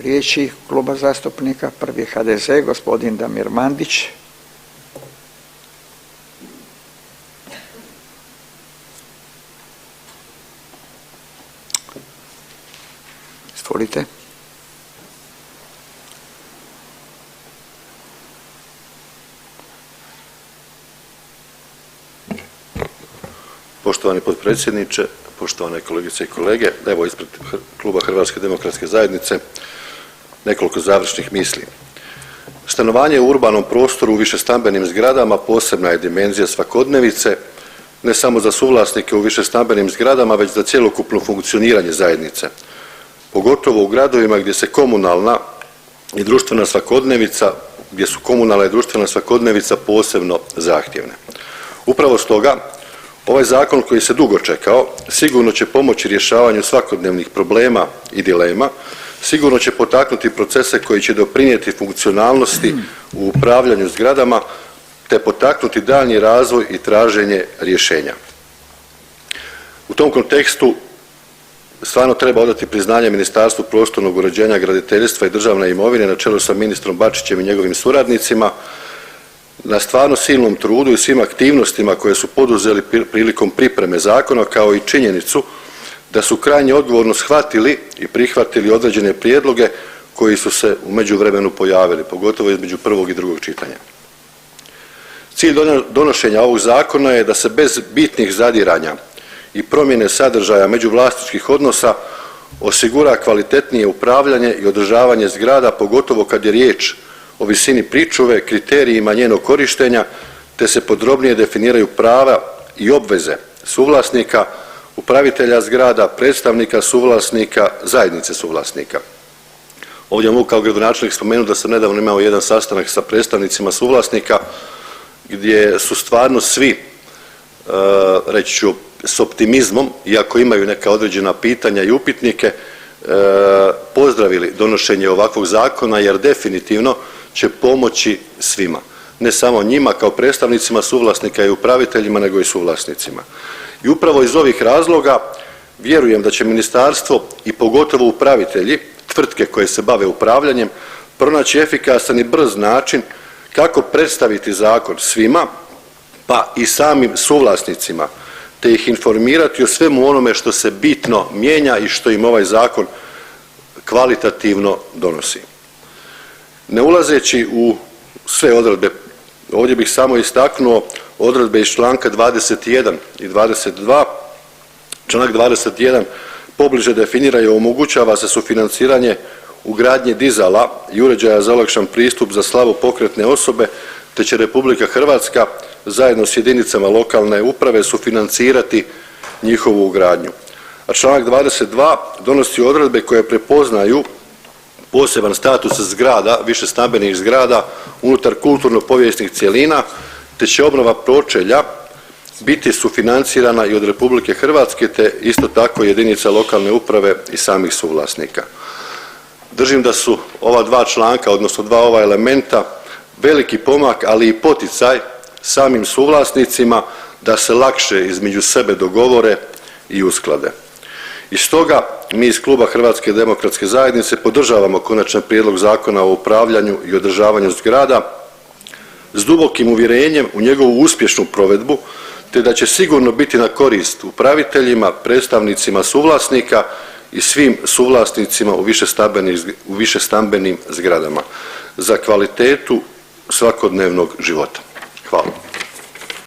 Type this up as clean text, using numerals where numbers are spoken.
riječi kluba zastupnika. Prvi HDZ, gospodin Damir Mandić. Izvolite. Poštovani potpredsjedniče, poštovane kolegice i kolege, evo ispred kluba Hrvatske demokratske zajednice nekoliko završnih misli. Stanovanje u urbanom prostoru u višestambenim zgradama posebna je dimenzija svakodnevice, ne samo za suvlasnike u višestambenim zgradama, već za cjelokupno funkcioniranje zajednice. Pogotovo u gradovima gdje se komunalna i društvena svakodnevica, gdje su komunalna i društvena svakodnevica posebno zahtjevne. Upravo stoga, ovaj zakon koji se dugo čekao sigurno će pomoći rješavanju svakodnevnih problema i dilema, sigurno će potaknuti procese koji će doprinijeti funkcionalnosti u upravljanju zgradama te potaknuti daljnji razvoj i traženje rješenja. U tom kontekstu stvarno treba odati priznanje Ministarstvu prostornog uređenja, graditeljstva i državne imovine na čelu sa ministrom Bačićem i njegovim suradnicima na stvarno silnom trudu i svim aktivnostima koje su poduzeli prilikom pripreme zakona, kao i činjenicu da su krajnje odgovorno shvatili i prihvatili određene prijedloge koji su se u međuvremenu pojavili, pogotovo između prvog i drugog čitanja. Cilj donošenja ovog zakona je da se bez bitnih zadiranja i promjene sadržaja međuvlasničkih odnosa osigura kvalitetnije upravljanje i održavanje zgrada, pogotovo kad je riječ o visini pričuve, kriterijima njenog korištenja, te se podrobnije definiraju prava i obveze suvlasnika, upravitelja zgrada, predstavnika suvlasnika, zajednice suvlasnika. Ovdje mogu kao gradonačelnik spomenuti da sam nedavno imao jedan sastanak sa predstavnicima suvlasnika gdje su stvarno svi, reći ću s optimizmom, iako imaju neka određena pitanja i upitnike, pozdravili donošenje ovakvog zakona jer definitivno će pomoći svima. Ne samo njima kao predstavnicima suvlasnika i upraviteljima, nego i suvlasnicima. I upravo iz ovih razloga vjerujem da će ministarstvo i pogotovo upravitelji, tvrtke koje se bave upravljanjem, pronaći efikasan i brz način kako predstaviti zakon svima, pa i samim suvlasnicima, te ih informirati o svemu onome što se bitno mijenja i što im ovaj zakon kvalitativno donosi. Ne ulazeći u sve odredbe, ovdje bih samo istaknuo odredbe iz članka 21 i 22. Članak 21 pobliže definira i omogućava se sufinanciranje ugradnje dizala i uređaja za olakšan pristup za slabopokretne osobe, te će Republika Hrvatska zajedno s jedinicama lokalne uprave sufinancirati njihovu ugradnju. A članak 22 donosi odredbe koje prepoznaju poseban status zgrada, višestambenih zgrada unutar kulturno-povijesnih cjelina, te će obnova pročelja biti sufinancirana i od Republike Hrvatske, te isto tako jedinica lokalne uprave i samih suvlasnika. Držim da su ova dva članka, odnosno dva ova elementa, veliki pomak, ali i poticaj samim suvlasnicima da se lakše između sebe dogovore i usklade. I stoga mi iz kluba Hrvatske demokratske zajednice podržavamo Konačni prijedlog zakona o upravljanju i održavanju zgrada s dubokim uvjerenjem u njegovu uspješnu provedbu, te da će sigurno biti na korist upraviteljima, predstavnicima suvlasnika i svim suvlasnicima u višestambenim zgradama za kvalitetu svakodnevnog života. Hvala.